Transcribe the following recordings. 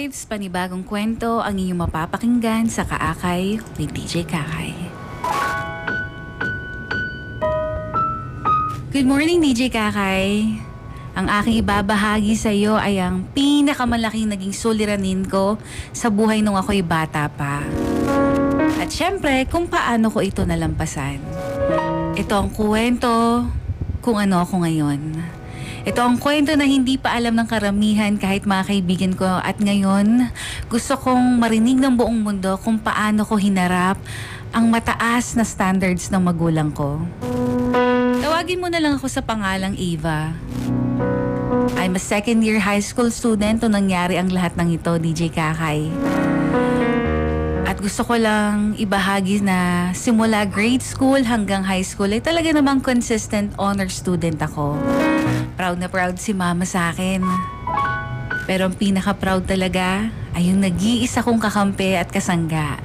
Vibes, panibagong kwento ang inyong mapapakinggan sa Kaakay with DJ Kakay. Good morning, DJ Kakay. Ang aking ibabahagi sa iyo ay ang pinakamalaking naging suliranin ko sa buhay nung ako'y bata pa. At syempre, kung paano ko ito nalampasan. Ito ang kwento kung ano ako ngayon. Ito ang kwento na hindi pa alam ng karamihan kahit mga kaibigan ko, at ngayon gusto kong marinig ng buong mundo kung paano ko hinarap ang mataas na standards ng magulang ko. Tawagin mo na lang ako sa pangalang Eva. I'm a second year high school student nung nangyari ang lahat ng ito, DJ Kakay. At gusto ko lang ibahagi na simula grade school hanggang high school ay talaga namang consistent honor student ako. Proud na proud si mama sa akin. Pero ang pinaka-proud talaga ay yung nag-iisa kong kakampi at kasangga,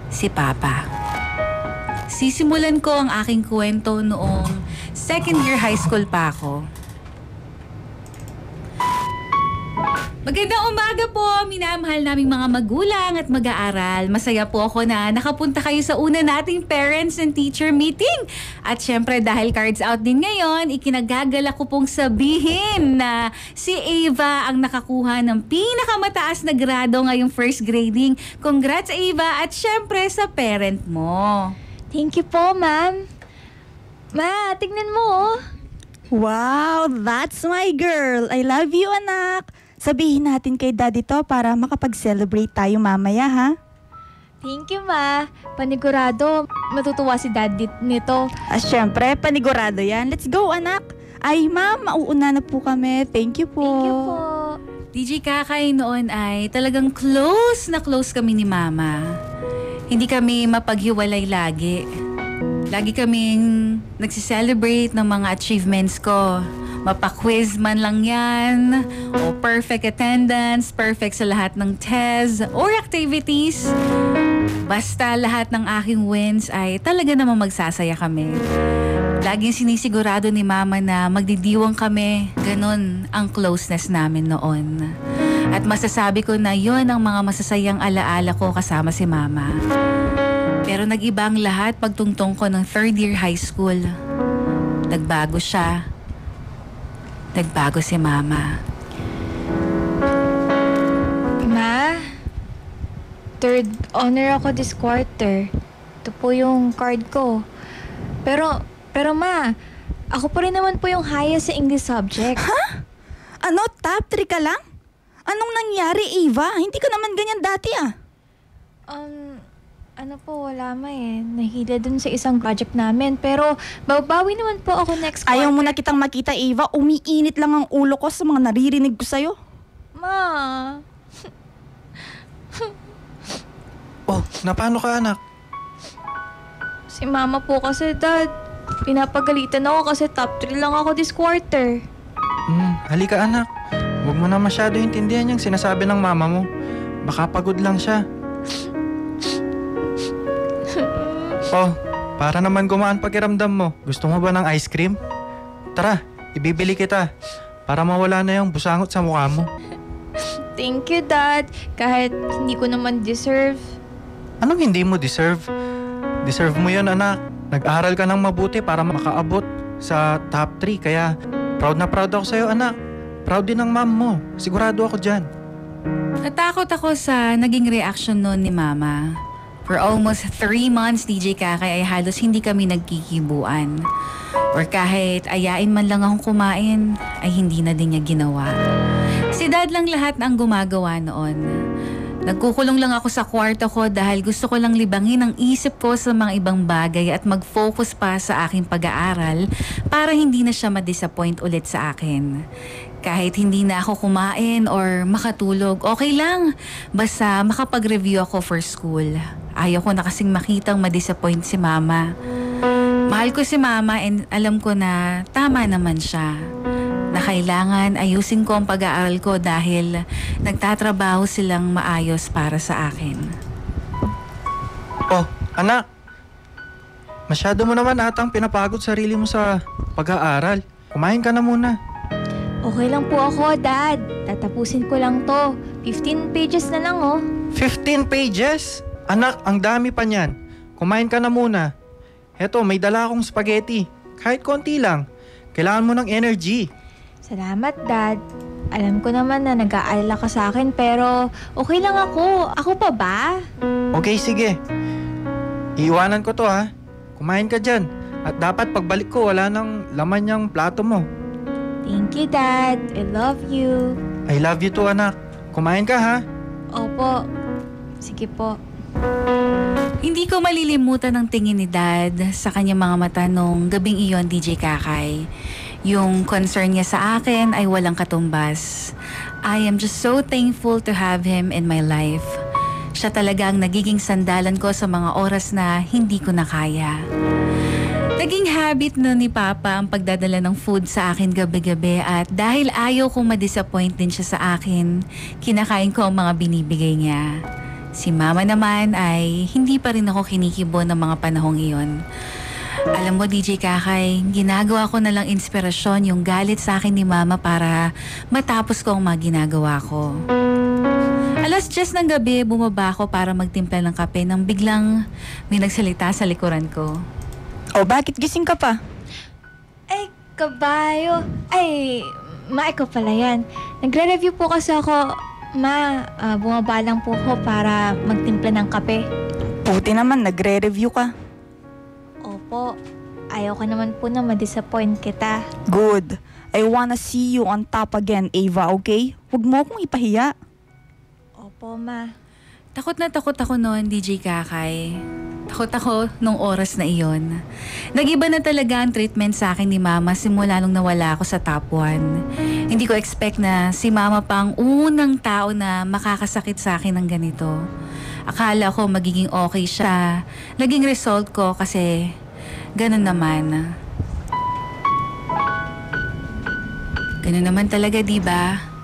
si Papa. Sisimulan ko ang aking kwento noong second year high school pa ako. Magandang umaga po, minamahal naming mga magulang at mag-aaral. Masaya po ako na nakapunta kayo sa una nating parents and teacher meeting. At syempre dahil cards out din ngayon, ikinagagala ko pong sabihin na si Eva ang nakakuha ng pinakamataas na grado ngayong first grading. Congrats, Eva, at syempre sa parent mo. Thank you po, ma'am. Ma, tignan mo oh. Wow, that's my girl. I love you, anak. Sabihin natin kay daddy to para makapag-celebrate tayo mamaya, ha? Thank you, ma. Panigurado, matutuwa si daddy nito. Syempre, panigurado yan. Let's go, anak. Ay, ma'am, mauuna na po kami. Thank you po. Thank you po. DJ Kakay, noon ay talagang close na close kami ni Mama. Hindi kami mapaghiwalay lagi. Lagi kaming nagsiselebrate ng mga achievements ko. Mapa-quiz man lang yan, o perfect attendance, perfect sa lahat ng tests or activities. Basta lahat ng aking wins ay talaga namang magsasaya kami. Laging sinisigurado ni Mama na magdidiwang kami. Ganon ang closeness namin noon. At masasabi ko na yon ang mga masasayang alaala ko kasama si Mama. Pero nag-iba ang lahat pagtungtong ko ng third year high school. Nagbago siya. Nagbago si Mama. Ma, third honor ako this quarter. Ito po yung card ko. Pero ma, ako pa rin naman po yung highest sa English subject. Ha? Ano, top 3 ka lang? Anong nangyari, Eva? Hindi ka naman ganyan dati, ah. Ano po, wala ma eh. Nahila dun sa isang project namin. Pero babawi naman po ako next quarter. Ayaw mo na kitang makita, Eva. Umiinit lang ang ulo ko sa mga naririnig ko sa'yo. Ma. Oh, napano ka, anak? Si mama po kasi, dad. Pinapagalitan ako kasi top 3 lang ako this quarter. Halika, anak. Huwag mo na masyado intindihan yung sinasabi ng mama mo. Baka pagod lang siya. Oh, para naman gumaan pakiramdam mo. Gusto mo ba ng ice cream? Tara, ibibili kita. Para mawala na yung busangot sa mukha mo. Thank you, dad. Kahit hindi ko naman deserve. Anong hindi mo deserve? Deserve mo yun, anak. Nag-aral ka ng mabuti para makaabot sa top 3. Kaya proud na proud ako sa'yo, anak. Proud din ng mom mo. Sigurado ako dyan. Natakot ako sa naging reaction noon ni Mama. For almost 3 months, DJ Kakay, ay halos hindi kami nagkikibuan. Or kahit ayain man lang akong kumain, ay hindi na din niya ginawa. Si Dad lang lahat ang gumagawa noon. Nagkukulong lang ako sa kwarto ko dahil gusto ko lang libangin ang isip ko sa mga ibang bagay at mag-focus pa sa aking pag-aaral para hindi na siya ma-disappoint ulit sa akin. Kahit hindi na ako kumain or makatulog, okay lang. Basta makapag-review ako for school. Ayaw ko na kasing makitang ma-disappoint si Mama. Mahal ko si Mama and alam ko na tama naman siya. Na kailangan ayusin ko ang pag-aaral ko dahil nagtatrabaho silang maayos para sa akin. Oh, anak. Masyado mo naman atang pinapagod sarili mo sa pag-aaral. Kumain ka na muna. Okay lang po ako, dad. Tatapusin ko lang to. 15 pages na lang oh. 15 pages? Anak, ang dami pa niyan. Kumain ka na muna. Heto, may dala akong spaghetti. Kahit konti lang. Kailangan mo ng energy. Salamat, Dad. Alam ko naman na nag-aalala ka sa akin pero okay lang ako. Ako pa ba? Okay, sige. Iiwanan ko to ha. Kumain ka dyan. At dapat pagbalik ko, wala nang laman yung plato mo. Thank you, Dad. I love you. I love you too, anak. Kumain ka ha. Opo. Sige po. Hindi ko malilimutan ang tingin ni Dad sa kanyang mga mata nung gabing iyon, DJ Kakay. Yung concern niya sa akin ay walang katumbas. I am just so thankful to have him in my life. Siya talaga ang nagiging sandalan ko sa mga oras na hindi ko na kaya. Naging habit na ni Papa ang pagdadala ng food sa akin gabi-gabi at dahil ayaw kong ma-disappoint din siya sa akin, kinakain ko ang mga binibigay niya. Si Mama naman ay hindi pa rin ako kinikibo ng mga panahong iyon. Alam mo, DJ Kakay, ginagawa ko na lang inspirasyon yung galit sa akin ni Mama para matapos ko ang mga ginagawa ko. 10:00 ng gabi, bumaba ako para magtimpla ng kape nang biglang may nagsalita sa likuran ko. O, bakit gising ka pa? Ay, kabayo. Ay, ma, ikaw pala yan. Nagre-review po kasi ako. Ma, bumaba lang po ako para magtimpla ng kape. Puti naman, nagre-review ka. Opo. Ayaw ka naman po na ma-disappoint kita. Good. I wanna see you on top again, Ava, okay? Huwag mo akong ipahiya. Opo, ma. Takot na takot ako noon, DJ Kakay. Takot ako nung oras na iyon. Nag-iba na talaga ang treatment sa akin ni Mama simula nung nawala ako sa top 1. Hindi ko expect na si Mama pa ang unang tao na makakasakit sa akin ng ganito. Akala ko magiging okay siya. Naging result ko kasi ganun naman. Ganun naman talaga, diba?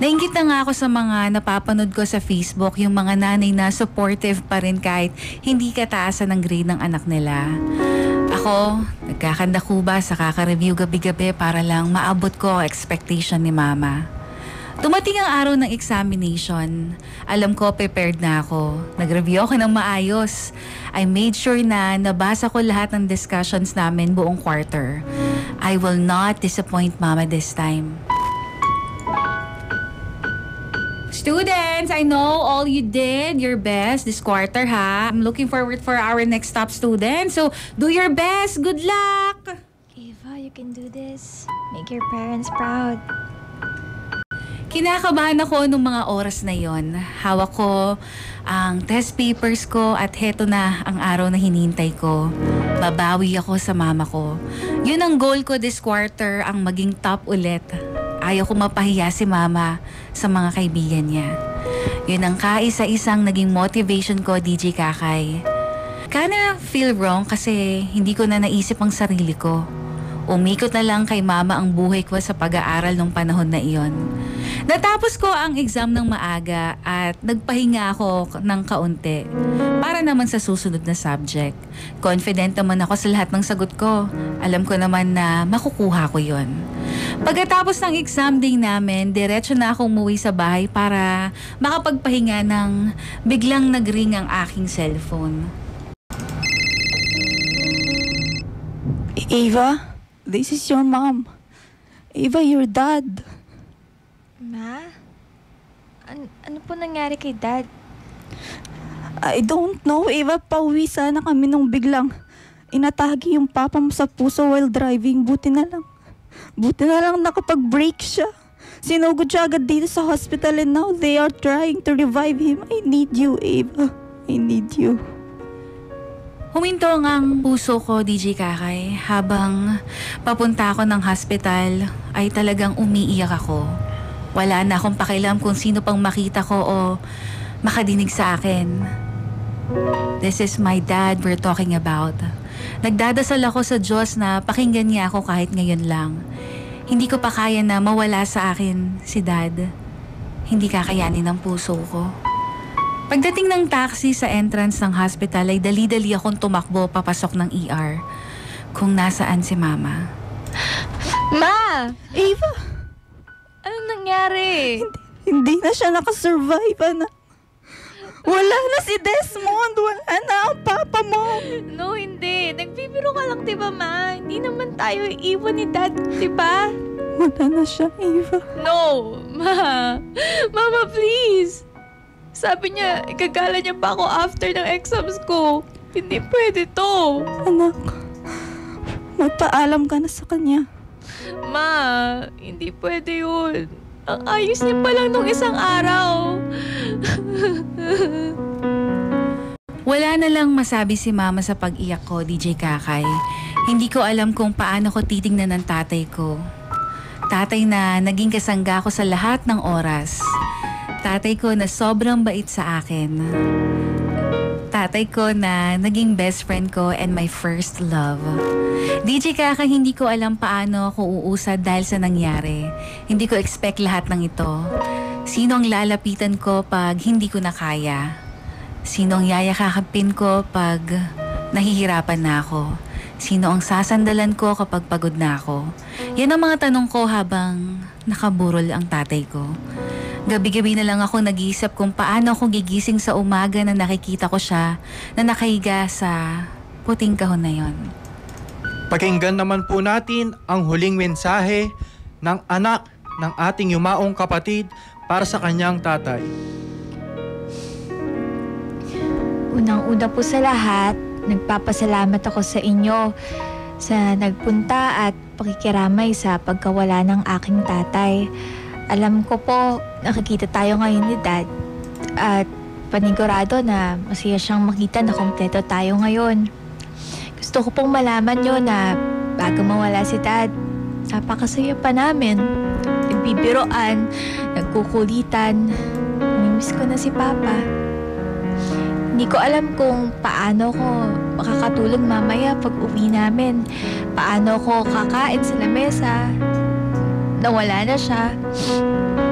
Nainggit na nga ako sa mga napapanood ko sa Facebook, yung mga nanay na supportive pa rin kahit hindi kataasan ng grade ng anak nila. Ako, nagkakandakuba sa kaka-review gabi-gabi para lang maabot ko ang expectation ni Mama. Dumating ang araw ng examination. Alam ko, prepared na ako. Nag-review ako ng maayos. I made sure na nabasa ko lahat ng discussions namin buong quarter. I will not disappoint Mama this time. Students, I know all you did your best this quarter, ha? I'm looking forward for our next top student. So, do your best. Good luck! Eva, you can do this. Make your parents proud. Kinakabahan ako nung mga oras na yon. Hawak ko ang test papers ko at heto na ang araw na hinintay ko. Babawi ako sa mama ko. Yun ang goal ko this quarter, ang maging top ulit. Ayaw ko mapahiya si Mama sa mga kaibigan niya. Yun ang kaisa-isang naging motivation ko, DJ Kakay. Kinda feel wrong kasi hindi ko na naisip ang sarili ko. Umikot na lang kay Mama ang buhay ko sa pag-aaral nung panahon na iyon. Natapos ko ang exam ng maaga at nagpahinga ako ng kaunti para naman sa susunod na subject. Confident naman ako sa lahat ng sagot ko. Alam ko naman na makukuha ko yon. Pagkatapos ng exam day namin, diretso na akong umuwi sa bahay para makapagpahinga ng biglang nag-ring ang aking cellphone. Ava, this is your mom. Ava, your dad. Ma? Ano po nangyari kay Dad? I don't know, Ava. Pauwi sana kami nung biglang inatake yung papa mo sa puso while driving. Buti na lang nakapag-break siya. Sinugod siya agad dito sa hospital and now they are trying to revive him. I need you, Ava. I need you. Humintong ang puso ko, DJ Kakay. Habang papunta ako ng hospital, ay talagang umiiyak ako. Wala na akong pakialam kung sino pang makita ko o makadinig sa akin. This is my dad we're talking about. Nagdadasal ako sa Diyos na pakinggan niya ako kahit ngayon lang. Hindi ko pa kaya na mawala sa akin si Dad. Hindi kakayanin ng puso ko. Pagdating ng taxi sa entrance ng hospital ay dali-dali akong tumakbo papasok ng ER kung nasaan si Mama. Ma! Ava! Anong nangyari? Hindi na siya nakasurvive, anak. Wala na si Desmond. Wala na ang papa mo. No, hindi. Nagbibiro ka lang, di ba, Ma? Hindi naman tayo iiwan ni Dad, di ba? Wala na siya, Eva. No, Ma. Mama, please. Sabi niya, ikagala niya pa ako after ng exams ko. Hindi pwede to. Anak, magpaalam ka na sa kanya. Ma, hindi pwede yun. Ang ayos niya pa lang nung isang araw. Wala na lang masabi si Mama sa pag-iyak ko, DJ Kakay. Hindi ko alam kung paano ko titingnan ng tatay ko. Tatay na naging kasangga ko sa lahat ng oras. Tatay ko na sobrang bait sa akin. Tatay ko na naging best friend ko and my first love. DJ Kaka, hindi ko alam paano ako uusad dahil sa nangyari. Hindi ko expect lahat ng ito. Sino ang lalapitan ko pag hindi ko na kaya? Sino ang yayakakapin ko pag nahihirapan na ako? Sino ang sasandalan ko kapag pagod na ako? Yan ang mga tanong ko habang nakaburol ang tatay ko. Gabi-gabi na lang ako nag-iisip kung paano ako gigising sa umaga na nakikita ko siya na nakahiga sa puting kahon na yon. Pakinggan naman po natin ang huling mensahe ng anak ng ating yumaong kapatid para sa kanyang tatay. Unang-una po sa lahat, nagpapasalamat ako sa inyo sa nagpunta at pakikiramay sa pagkawala ng aking tatay. Alam ko po, nakikita tayo ngayon ni Dad at panigurado na masaya siyang makita na kompleto tayo ngayon. Gusto ko pong malaman nyo na bago mawala si Dad, napakasaya pa namin. Nagbibiroan, nagkukulitan, namimiss ko na si Papa. Hindi ko alam kung paano ko makakatulog mamaya pag uwi namin. Paano ko kakain sa lamesa. Nawala na siya.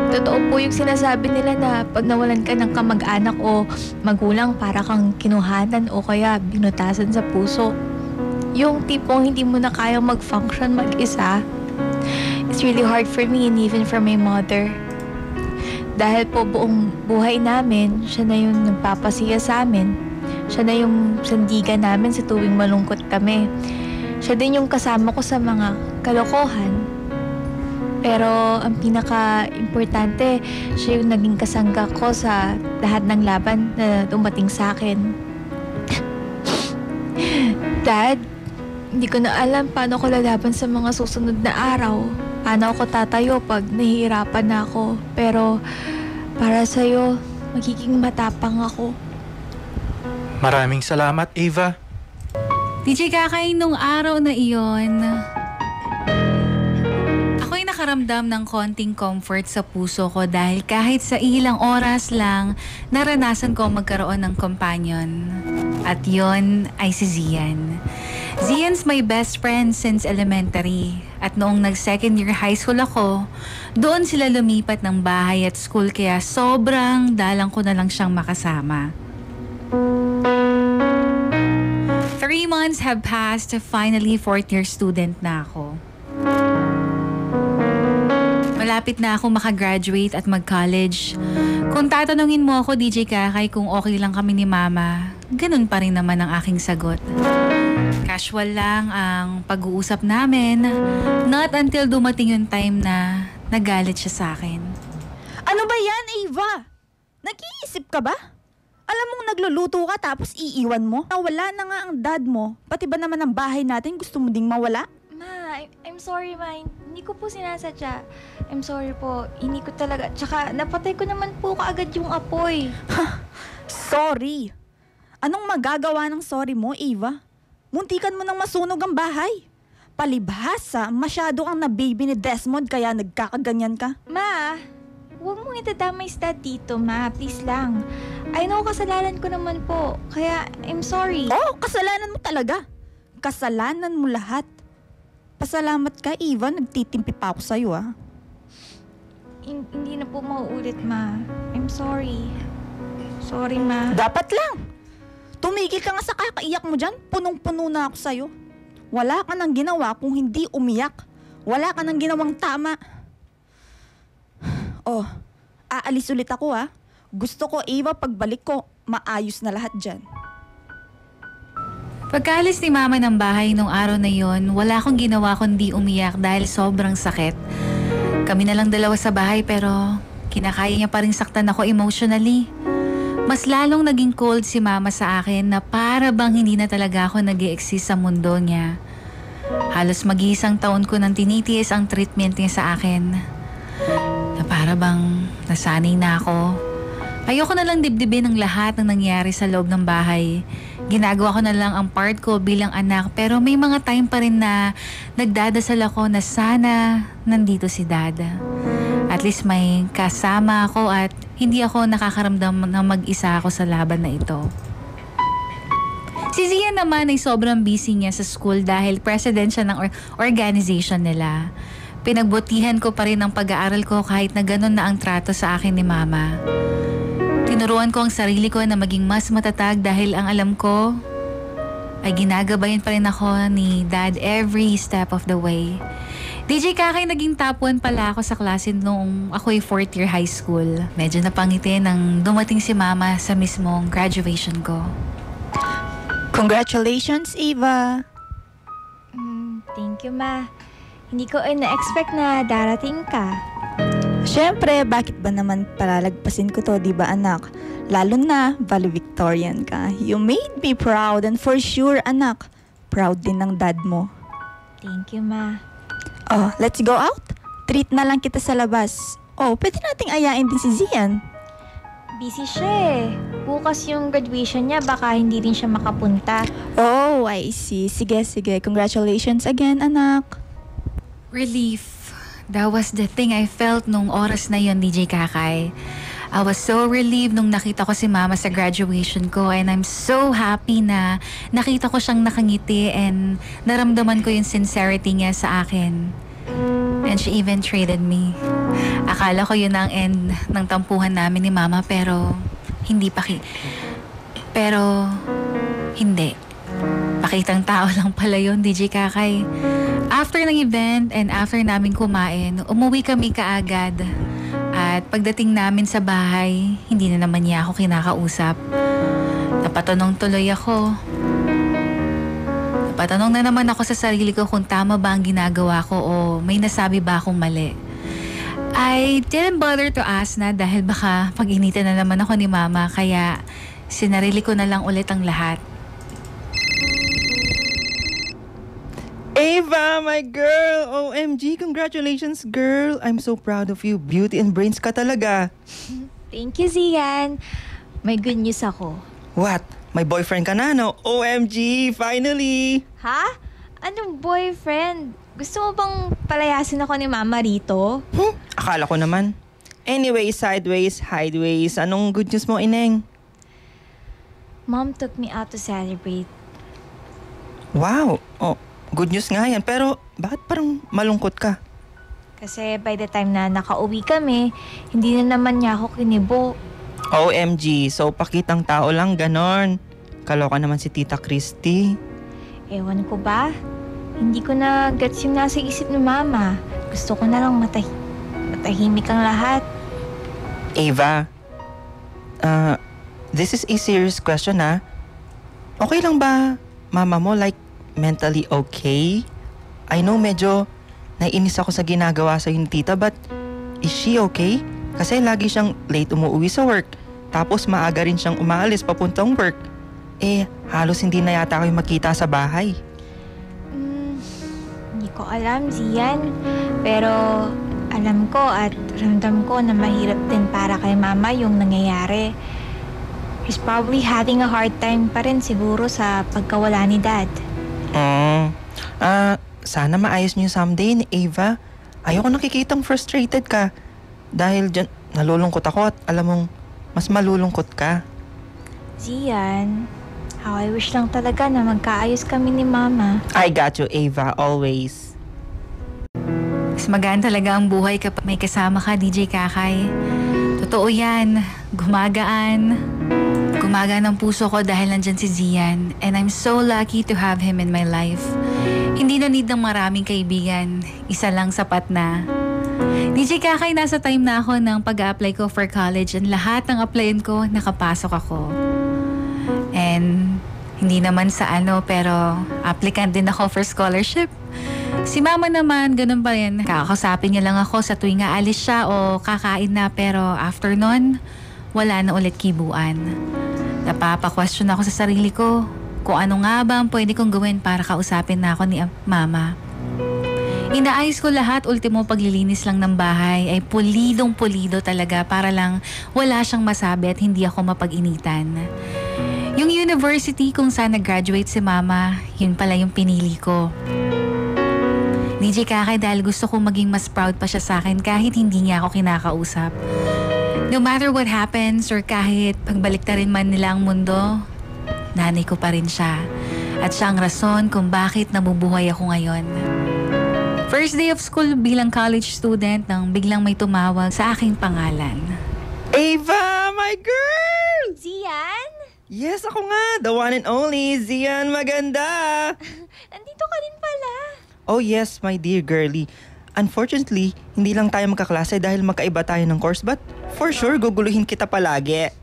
Totoo po yung sinasabi nila na pag nawalan ka ng kamag-anak o magulang para kang kinuhanan o kaya binutasan sa puso. Yung tipong hindi mo na kayang mag-function mag-isa. It's really hard for me and even for my mother. Dahil po buong buhay namin, siya na yung nagpapasiya sa amin. Siya na yung sandigan namin sa tuwing malungkot kami. Siya din yung kasama ko sa mga kalokohan. Pero ang pinaka-importante, siya yung naging kasangga ko sa lahat ng laban na dumating sa akin. Dad, hindi ko na alam paano ko lalaban sa mga susunod na araw. Paano ako tatayo pag nahihirapan na ako. Pero para sa'yo, magiging matapang ako. Maraming salamat, Eva. DJ Kakay, nung araw na iyon, ako'y nakaramdam ng konting comfort sa puso ko dahil kahit sa ilang oras lang, naranasan ko magkaroon ng companion. At yon ay si Zian. Zian's my best friend since elementary. At noong nag-second year high school ako, doon sila lumipat ng bahay at school kaya sobrang dalang ko na lang siyang makasama. 3 months have passed, finally 4th year student na ako. Malapit na ako makagraduate at mag-college. Kung tatanungin mo ako, DJ Kakay, kung okay lang kami ni Mama, ganun pa rin naman ang aking sagot. Casual lang ang pag-uusap namin, not until dumating yung time na nagalit siya sa akin. Ano ba yan, Eva? Nag-iisip ka ba? Alam mong nagluluto ka tapos iiwan mo? Nawala na nga ang dad mo. Pati ba naman ang bahay natin gusto mo ding mawala? Ma, I'm sorry, Ma. Hindi ko po sinasadya. I'm sorry po. Hindi ko talaga. Tsaka, napatay ko naman po kaagad yung apoy. Sorry. Anong magagawa ng sorry mo, Eva? Muntikan mo nang masunog ang bahay. Palibhasa, masyado kang na-baby ni Desmond kaya nagkakaganyan ka. Ma, huwag mong itadamay si Dad dito, Ma. Please lang. I know kasalanan ko naman po. Kaya, I'm sorry. Oh, kasalanan mo talaga. Kasalanan mo lahat. Pasalamat ka, Eva. Nagtitimpi pa ako sa'yo, ah. Hindi na po mauulit, Ma. I'm sorry. Sorry, Ma. Dapat lang. Tumigil ka nga sa kakaiyak mo dyan. Punong-puno na ako sa'yo. Wala ka nang ginawa kung hindi umiyak. Wala ka nang ginawang tama. Oh, aalis ulit ako ha. Gusto ko, Eva, pagbalik ko, maayos na lahat dyan. Pagkaalis ni Mama ng bahay nung araw na yon, wala akong ginawa kundi umiyak dahil sobrang sakit. Kami na lang dalawa sa bahay pero kinakaya niya pa rin saktan ako emotionally. Mas lalong naging cold si Mama sa akin na para bang hindi na talaga ako nag-i-exist sa mundo niya. Halos mag-iisang taon ko nang tinitiis ang treatment niya sa akin. Na para bang nasanay na ako. Ayoko na lang dibdibin ang lahat ng nangyari sa loob ng bahay. Ginagawa ko na lang ang part ko bilang anak pero may mga time pa rin na nagdadasal ako na sana nandito si Dad. At least may kasama ako at hindi ako nakakaramdam na mag-isa ako sa laban na ito. Si Zia naman ay sobrang busy niya sa school dahil president siya ng organization nila. Pinagbutihan ko pa rin ang pag-aaral ko kahit na ganun na ang trato sa akin ni Mama. Tinuruan ko ang sarili ko na maging mas matatag dahil ang alam ko ay ginagabayan pa rin ako ni Dad every step of the way. DJ Kakay, naging top 1 pala ako sa klase noong ako'y 4th year high school. Medyo napangiti nang dumating si Mama sa mismong graduation ko. Congratulations, Eva! Thank you, Ma. Hindi ko na-expect na darating ka. Siyempre, bakit ba naman palalagpasin ko to, di ba anak? Lalo na, valedictorian ka. You made me proud and for sure, anak, proud din ng dad mo. Thank you, Ma. Oh, let's go out? Treat na lang kita sa labas. Oh, pwede nating ayain din si Zian. Busy siya eh. Bukas yung graduation niya, baka hindi rin siya makapunta. Oh, I see. Sige, sige. Congratulations again, anak. Relief. That was the thing I felt nung oras na yon, DJ Kakay. I was so relieved nung nakita ko si Mama sa graduation ko and I'm so happy na nakita ko siyang nakangiti and naramdaman ko yung sincerity niya sa akin. And she even traded me. Akala ko yun ang end ng tampuhan namin ni Mama pero hindi pero hindi. Pakitang tao lang pala yun, DJ Kakay. After ng event and after namin kumain, umuwi kami kaagad. At pagdating namin sa bahay, hindi na naman niya ako kinakausap. Napatanong tuloy ako. Napatanong na naman ako sa sarili ko kung tama ba ang ginagawa ko o may nasabi ba akong mali. I didn't bother to ask na dahil baka pag-initan na naman ako ni Mama kaya sinarili ko na lang ulit ang lahat. Eva, my girl! OMG, congratulations, girl! I'm so proud of you. Beauty and brains ka talaga. Thank you, Zian. May good news ako. What? May boyfriend ka na, no? OMG, finally! Ha? Anong boyfriend? Gusto mo bang palayasin ako ni Mama rito? Akala ko naman. Anyway, sideways, hideways, anong good news mo, Ineng? Mom took me out to celebrate. Wow! Oh, good news nga yan. Pero, bakit parang malungkot ka? Kasi by the time na nakauwi kami, hindi na naman niya ako kinibo. OMG, so pakitang tao lang, ganon. Kaloka naman si Tita Christy. Ewan ko ba? Hindi ko na gets yung nasa isip ni Mama. Gusto ko na lang matahimik ang lahat. Ava, this is a serious question, ha? Okay lang ba, Mama mo, like, mentally okay? I know medyo naiinis ako sa ginagawa sa ni Tita, but is she okay? Kasi lagi siyang late umuwi sa work. Tapos maaga rin siyang umaalis papuntang work. Halos hindi na yata kayo makita sa bahay. Hindi ko alam, Zian. Pero alam ko at ramdam ko na mahirap din para kay Mama yung nangyayari. He's probably having a hard time pa rin siguro sa pagkawala ni Dad. Sana maayos niyo someday ni Ava. Ayoko nakikitang frustrated ka. Dahil dyan, nalulungkot ako at alam mong mas malulungkot ka. Zian, how I wish lang talaga na magkaayos kami ni Mama. I got you, Ava, always. Mas magaan talaga ang buhay kapag may kasama ka, DJ Kakay. Totoo yan. Gumagaan ang puso ko dahil nandyan si Zian. And I'm so lucky to have him in my life. Hindi na need ng maraming kaibigan. Isa lang sapat na. DJ Kakay, nasa time na ako ng pag-a-apply ko for college and lahat ng applyan ko, nakapasok ako. And hindi naman sa pero applicant din ako for scholarship. Si mama naman, ganun pa rin. Kakausapin niya lang ako sa tuwing aalis siya o kakain na, pero after nun, wala na ulit kibuan. Napapa-question ako sa sarili ko kung ano nga ba ang pwede kong gawin para kausapin na ako ni mama. Inaayos ko lahat, ultimo paglilinis lang ng bahay ay pulidong-pulido talaga para lang wala siyang masabi at hindi ako mapag-initan. Yung university kung saan nag-graduate si mama, yun pala yung pinili ko. DJ Kakay, dahil gusto kong maging mas proud pa siya sa akin kahit hindi niya ako kinakausap. No matter what happens or kahit pagbaliktarin man nila ang mundo, nanay ko pa rin siya. At siya ang rason kung bakit nabubuhay ako ngayon. First day of school bilang college student nang biglang may tumawag sa aking pangalan. Ava, my girl! Zian? Yes, ako nga. The one and only Zian Maganda. Nandito ka din pala. Oh yes, my dear girlie. Unfortunately, hindi lang tayo magkaklase dahil magkaiba tayo ng course, but for sure, guguluhin kita palagi.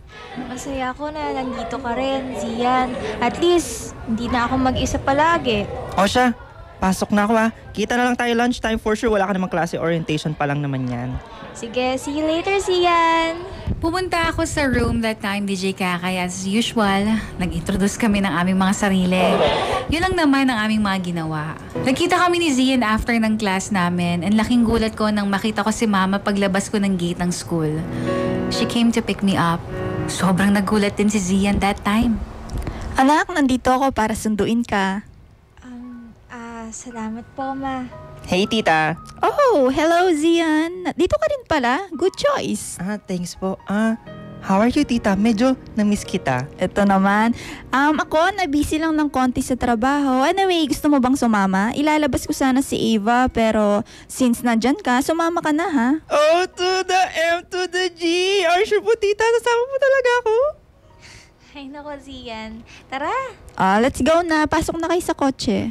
Masaya ako na nandito ka rin, Zian. At least, hindi na ako mag-isa palagi. O siya, pasok na ako ha. Kita na lang tayo lunchtime. For sure, wala ka namang klase, orientation pa lang naman yan. Sige, see you later, Zian. Pumunta ako sa room that time, DJ Kakay. As usual, nag-introduce kami ng aming mga sarili. Yun lang naman ang aming mga ginawa. Nagkita kami ni Zian after ng class namin and laking gulat ko nang makita ko si mama paglabas ko ng gate ng school. She came to pick me up. Sobrang nagulat din si Zian that time. Anak, nandito ako para sunduin ka. Salamat po, Ma. Hey, tita. Oh, hello Zian. Dito ka rin pala. Good choice. Thanks po. How are you, tita? Medyo na-miss kita. Ito naman. Ako, na-busy lang ng konti sa trabaho. Anyway, gusto mo bang sumama? Ilalabas ko sana si Ava, pero since nandyan ka, sumama ka na ha? O to the M to the G. Are you sure po, tita? Nasama mo talaga ako? Ay, nako, Zian. Tara. Let's go na. Pasok na kayo sa kotse.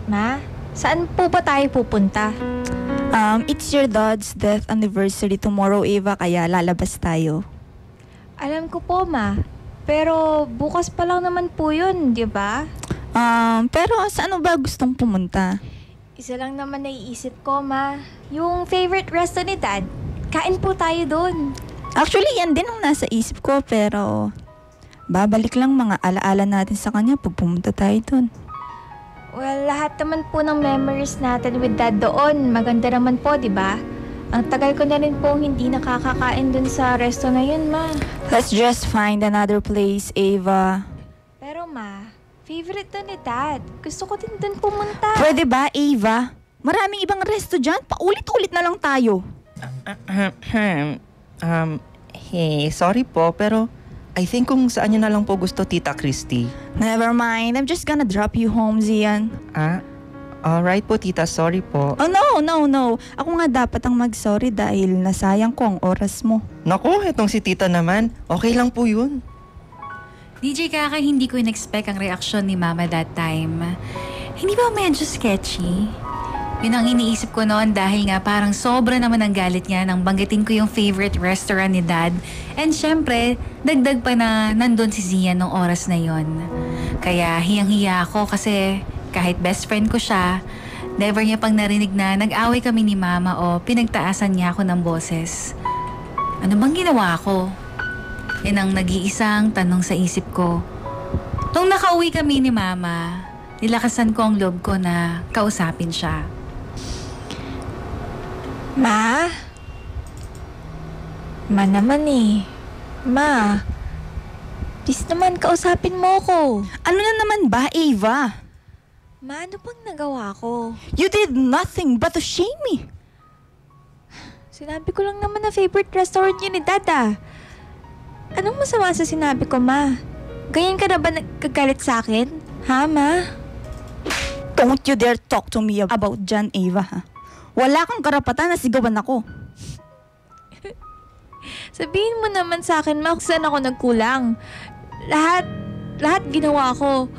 Ma? Saan po ba tayo pupunta? It's your dad's death anniversary tomorrow, Ava, kaya lalabas tayo. Alam ko po, Ma. Pero bukas pa lang naman po yun, di ba? Pero saan ba gustong pumunta? Isa lang naman naiisip ko, Ma. Yung favorite resto ni Dad. Kain po tayo doon. Actually, yan din ang nasa isip ko, pero babalik lang mga alaala natin sa kanya pag pumunta tayo dun. Well, lahat naman po ng memories natin with Dad doon. Maganda naman po, di ba? Ang tagal ko na rin po hindi nakakakain dun sa resto na yun, Ma. Let's just find another place, Ava. Pero, Ma, favorite to ni Dad. Gusto ko din dun pumunta. Pwede ba, Ava? Maraming ibang resto dyan. Paulit-ulit na lang tayo. Hey, sorry po, pero I think kung saan niyo na lang po gusto, Tita Christy. Never mind. I'm just gonna drop you home, Zian. Alright po, Tita. Sorry po. Oh, no. Ako nga dapat ang mag-sorry dahil nasayang ko ang oras mo. Naku, etong si Tita naman. Okay lang po yun. DJ Kakay, hindi ko in-expect ang reaksyon ni mama that time. Hindi ba medyo sketchy? Yun ang iniisip ko noon dahil nga parang sobra naman ang galit niya nang banggitin ko yung favorite restaurant ni Dad. And syempre, dagdag pa na nandun si Zian nung oras na yon. Kaya hiyang-hiya ako kasi kahit best friend ko siya, never niya pang narinig na nag-away kami ni mama o pinagtaasan niya ako ng boses. Ano bang ginawa ko? Yan ang nag-iisang tanong sa isip ko. Nung nakauwi kami ni mama, nilakasan ko ang loob ko na kausapin siya. Ma? Ma naman eh. Ma, please naman kausapin mo ko. Ano na naman ba, Ava? Ma, ano bang nagawa ko? You did nothing but to shame me. Sinabi ko lang naman na favorite restaurant niya ni Dad ah. Anong masama sa sinabi ko, Ma? Ganyan ka na ba nagkagalit sa akin? Ha, Ma? Don't you dare talk to me about John, Ava, ha? Wala kang karapatan na sigawan ako. Sabihin mo naman sa akin, Ma, kung saan ako nagkulang. Lahat ginawa ko.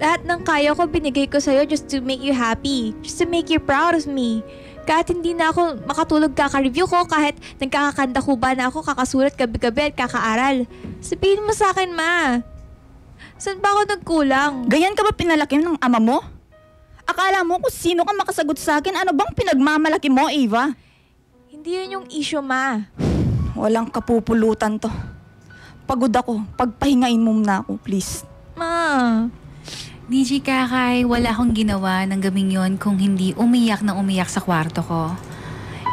Lahat ng kaya ko binigay ko sa'yo just to make you happy. Just to make you proud of me. Kahit hindi na ako makatulog kaka-review ko, kahit nagkakakanta ba na ako, kakasulat gabi-gabi at kakaaral. Sabihin mo sa akin, Ma. Saan ba ako nagkulang? Ganyan ka ba pinalaki ng ama mo? Akala mo kung sino ka makasagot sa akin? Ano bang pinagmamalaki mo, Ava? Hindi yun yung issue, Ma. Walang kapupulutan to. Pagod ako. Pagpahingain mo na ako, please. Ma. DJ Kakay, wala akong ginawa ng gabing yon kung hindi umiyak na umiyak sa kwarto ko.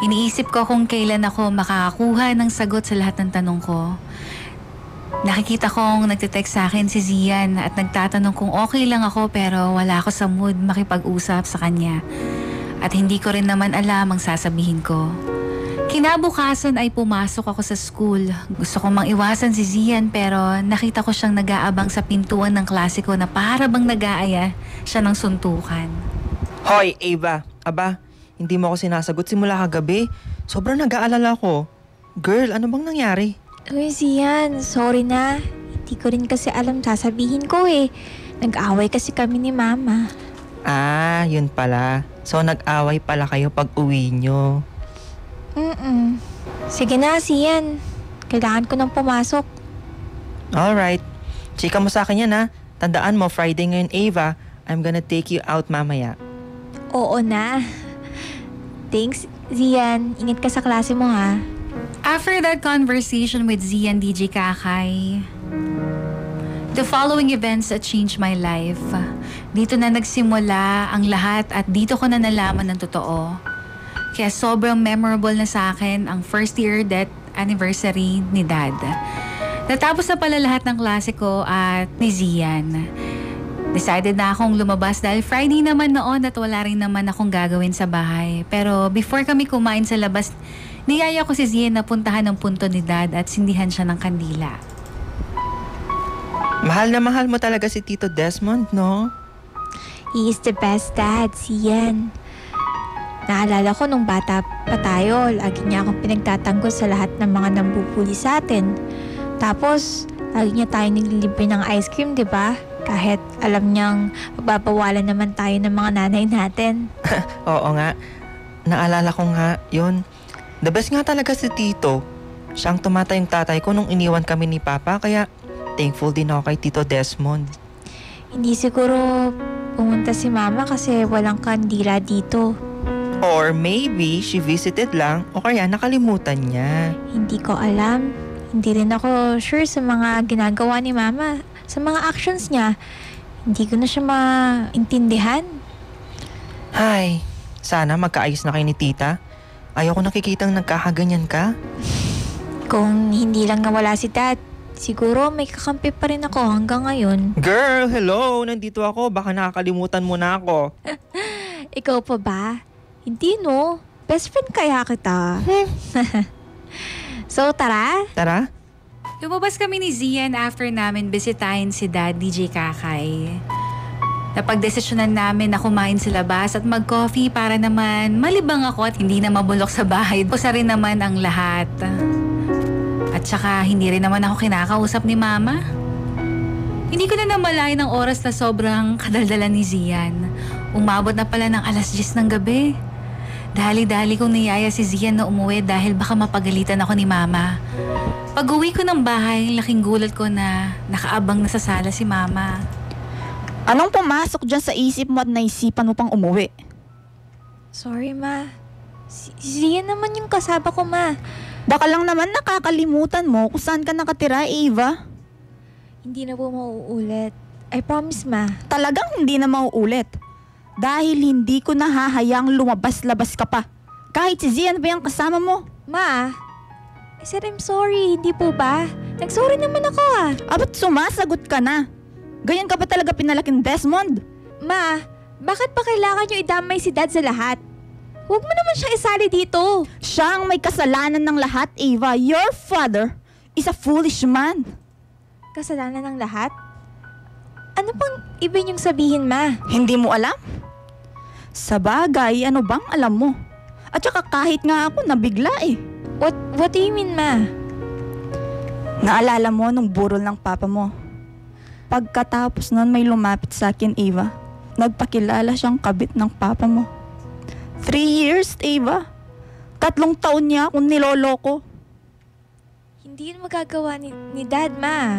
Iniisip ko kung kailan ako makakakuha ng sagot sa lahat ng tanong ko. Nakikita kong nagte-text sa akin si Zian at nagtatanong kung okay lang ako pero wala ako sa mood makipag-usap sa kanya. At hindi ko rin naman alam ang sasabihin ko. Kinabukasan ay pumasok ako sa school. Gusto kong maiwasan si Zian pero nakita ko siyang nag-aabang sa pintuan ng klase ko na para bang nag-aaya siya ng suntukan. Hoy, Ava. Aba, hindi mo ako sinasagot simula kagabi. Sobrang nag-aalala ko. Girl, ano bang nangyari? Uy, Zian, sorry na. Hindi ko rin kasi alam sasabihin ko eh. Nag-away kasi kami ni Mama. Ah, yun pala. So nag-away pala kayo pag uwi nyo. Sige na, Zian. Kailangan ko nang pumasok. Alright. Chika mo sa akin yan ha. Tandaan mo, Friday ngayon, Ava. I'm gonna take you out mamaya. Oo na. Thanks, Zian. Ingat ka sa klase mo ha. After that conversation with Zian DJ Kakay, the following events that changed my life. Dito na nagsimula ang lahat at dito ko na nalaman ng totoo. Kaya sobrang memorable na sa akin ang first year death anniversary ni Dad. Natapos na pala lahat ng klase ko at ni Zian. Decided na akong lumabas dahil Friday naman noon at wala rin naman akong gagawin sa bahay. Pero before kami kumain sa labas, niyaya ko si Zian na puntahan ang punto ni Dad at sindihan siya ng kandila. Mahal na mahal mo talaga si Tito Desmond, no? He is the best dad, Zian. Naalala ko nung bata pa tayo, lagi niya akong pinagtatanggol sa lahat ng mga nambubuli sa atin. Tapos, lagi niya tayo naglilibre ng ice cream, di ba? Kahit alam niyang mababawalan naman tayo ng mga nanay natin. Oo nga. Naalala ko nga, yun. The best nga talaga si Tito. Siyang tumatay yung tatay ko nung iniwan kami ni Papa, kaya thankful din ako kay Tito Desmond. Hindi siguro pumunta si Mama kasi walang kandila dito. Or maybe she visited lang o kaya nakalimutan niya. Hindi ko alam. Hindi rin ako sure sa mga ginagawa ni Mama. Sa mga actions niya. Hindi ko na siya maintindihan. Ay, sana magkaayos na kayo ni Tita. Ayoko nakikitang nagkakaganyan ka. Kung hindi lang nawala si Dad, siguro may kakampi pa rin ako hanggang ngayon. Girl, hello! Nandito ako. Baka nakakalimutan mo na ako. Ikaw pa ba? Hindi no. Best friend kaya kita. So tara. Tara. Lumabas kami ni Zian after namin bisitahin si Dad DJ Kakay. Napagdesisyonan namin na kumain sa labas at mag-coffee para naman malibang ako at hindi na mabulok sa bahay. Pusa rin naman ang lahat. At saka hindi rin naman ako kinakausap ni Mama. Hindi ko na namalayan ng oras na sobrang kadaldalan ni Zian. Umabot na pala ng 10:00 ng gabi. Dali-dali kong niyaya si Zian na umuwi dahil baka mapagalitan ako ni Mama. Pag-uwi ko ng bahay, laking gulat ko na nakaabang na sa sala si Mama. Anong pumasok dyan sa isip mo at naisipan mo pang umuwi? Sorry, Ma. Si Zian naman yung kasama ko, Ma. Baka lang naman nakakalimutan mo kung saan ka nakatira, Ava. Hindi na po mauulit. I promise, Ma. Talagang hindi na mauulit. Dahil hindi ko nahahayang lumabas-labas ka pa. Kahit si Zian ba yung kasama mo? Ma, I said I'm sorry, hindi po ba? Nag-sorry naman ako ah. Ba't sumasagot ka na? Ganyan ka ba talaga pinalaking Desmond? Ma, bakit pa kailangan nyo idamay si Dad sa lahat? Huwag mo naman siya isali dito. Siya ang may kasalanan ng lahat, Ava. Your father is a foolish man. Kasalanan ng lahat? Ano pang iba niyong sabihin, Ma? Hindi mo alam? Sa bagay, ano bang alam mo? At saka kahit nga ako nabigla eh. What do you mean, Ma? Naalala mo nung burol ng papa mo? Pagkatapos nun may lumapit sa akin, Ava. Nagpakilala siyang kabit ng papa mo. 3 years, Ava. 3 taon niya akong niloloko. Hindi yun magagawa ni Dad, Ma.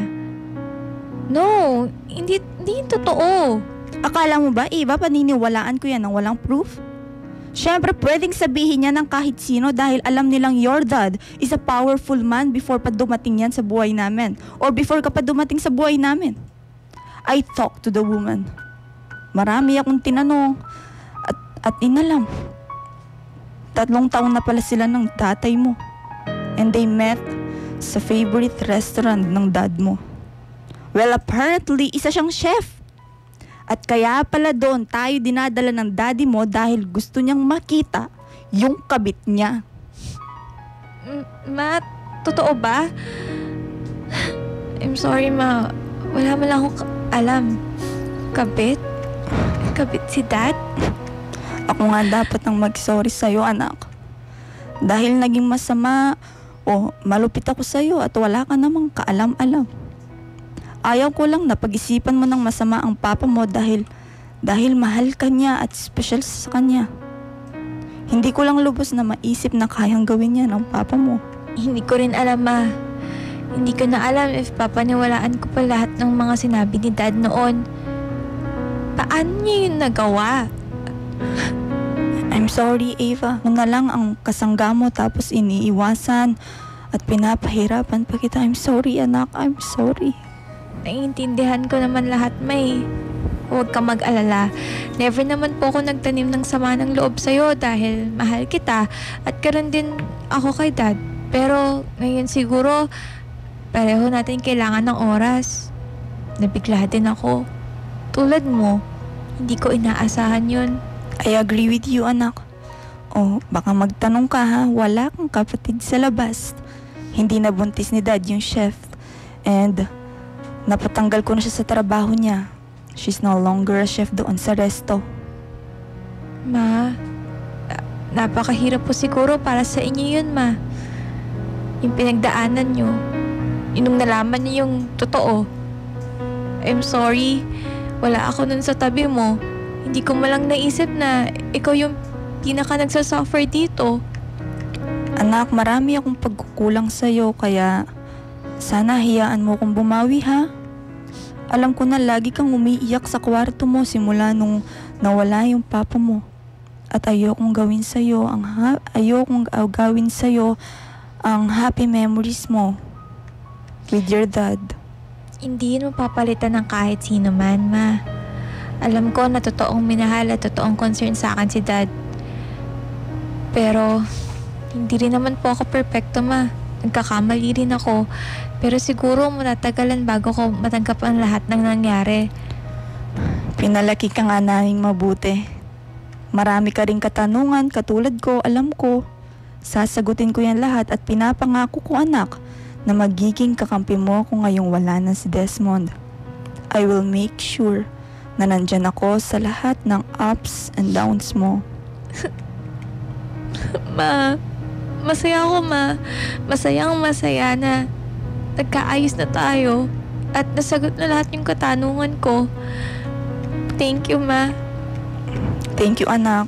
No, hindi yun totoo. Akala mo ba, Ava, paniniwalaan ko yan ng walang proof? Siyempre, pwedeng sabihin niya ng kahit sino dahil alam nilang your dad is a powerful man before pa dumating yan sa buhay namin. Or before ka pa dumating sa buhay namin. I talked to the woman. Marami akong tinanong at inalam. 3 taon na pala sila ng tatay mo. And they met sa favorite restaurant ng dad mo. Well, apparently, isa siyang chef. At kaya pala doon tayo dinadala ng daddy mo dahil gusto niyang makita yung kabit niya. Ma, totoo ba? I'm sorry, Ma. Wala man lang akong alam. Kabit? Kabit si Dad? Ako nga dapat ang mag-sorry sa'yo, anak. Dahil naging masama o malupit ako sa'yo at wala ka namang kaalam-alam. Ayaw ko lang na pag-isipan mo ng masama ang papa mo dahil mahal ka niya at special sa kanya. Hindi ko lang lubos na maisip na kayang gawin niya ng papa mo. Hindi ko rin alam, Ma. Hindi ko na alam if papaniwalaan ko pa lahat ng mga sinabi ni Dad noon. Paano niya yun nagawa? I'm sorry, Ava. Ano na lang ang kasangga mo tapos iniiwasan at pinapahirapan pa kita. I'm sorry, anak. I'm sorry. Naiintindihan ko naman lahat, May. Huwag ka mag-alala. Never naman po ako nagtanim ng sama ng loob sa'yo dahil mahal kita at karon din ako kay Dad. Pero ngayon siguro, pareho natin kailangan ng oras. Nabigla din ako. Tulad mo, hindi ko inaasahan yun. I agree with you, anak. O, baka magtanong ka ha, wala kang kapatid sa labas. Hindi nabuntis ni Dad yung chef. And napatanggal ko na siya sa trabaho niya. She's no longer a chef doon sa resto. Ma, napakahirap po siguro para sa inyo yun, Ma. Yung pinagdaanan nyo. Yung nalaman niyo yung totoo. I'm sorry. Wala ako nun sa tabi mo. Hindi ko malang naisip na ikaw yung pinaka nagsasuffer dito. Anak, marami akong pagkukulang sa'yo kaya sana hiyaan mo kong bumawi ha. Alam ko na lagi kang umiiyak sa kwarto mo simula nung nawala yung papa mo. At ayokong gawin sa'yo ang happy memories mo with your dad. Hindi yun mapapalitan ng kahit sino man, Ma. Alam ko na totoong minahal at totoong concern sa akin si Dad. Pero hindi rin naman po ako perfecto, Ma. Nagkakamali rin ako. Pero siguro matatagalan bago ko matanggap ang lahat ng nangyari. Pinalaki ka nga naming mabuti. Marami ka ring katanungan katulad ko, alam ko. Sasagutin ko yan lahat at pinapangako ko, anak, na magiging kakampi mo kung ngayong wala na si Desmond. I will make sure na nandyan ako sa lahat ng ups and downs mo. Ma, masaya ako, Ma. Masaya na nagkaayos na tayo at nasagot na lahat yung katanungan ko. Thank you, Ma. Thank you, anak.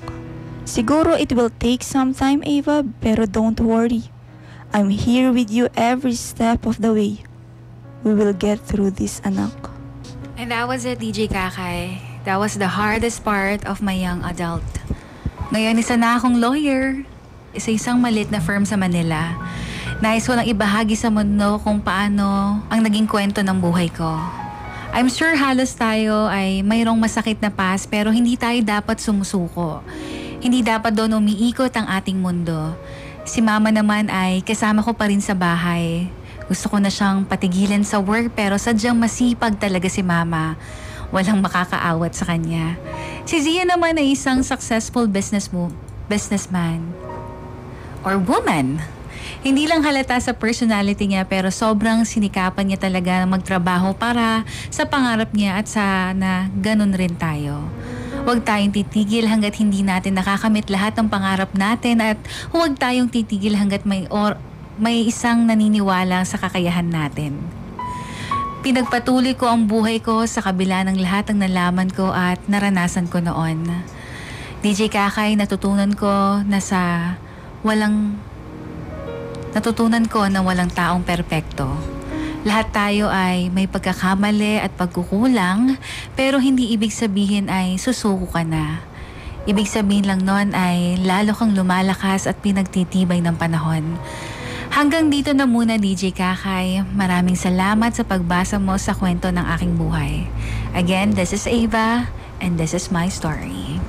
Siguro it will take some time, Ava, pero don't worry. I'm here with you every step of the way. We will get through this, anak. And that was it, DJ Kakay. That was the hardest part of my young adult. Ngayon, isa na akong lawyer. Isang maliit na firm sa Manila. Nais ko lang ibahagi sa mundo kung paano ang naging kwento ng buhay ko. I'm sure halos tayo ay mayroong masakit na past pero hindi tayo dapat sumusuko. Hindi dapat doon umiikot ang ating mundo. Si Mama naman ay kasama ko pa rin sa bahay. Gusto ko na siyang patigilan sa work pero sadyang masipag talaga si Mama. Walang makakaawat sa kanya. Si Zia naman ay isang successful businessman or woman. Hindi lang halata sa personality niya pero sobrang sinikapan niya talaga magtrabaho para sa pangarap niya at sana ganun rin tayo. Huwag tayong titigil hanggat hindi natin nakakamit lahat ng pangarap natin at huwag tayong titigil hanggat may isang naniniwala sa kakayahan natin. Pinagpatuloy ko ang buhay ko sa kabila ng lahat ng nalaman ko at naranasan ko noon. DJ Kakay, natutunan ko na walang taong perpekto. Lahat tayo ay may pagkakamali at pagkukulang, pero hindi ibig sabihin ay susuko ka na. Ibig sabihin lang nun ay lalo kang lumalakas at pinagtitibay ng panahon. Hanggang dito na muna, DJ Kakay. Maraming salamat sa pagbasa mo sa kwento ng aking buhay. Again, this is Ava, and this is my story.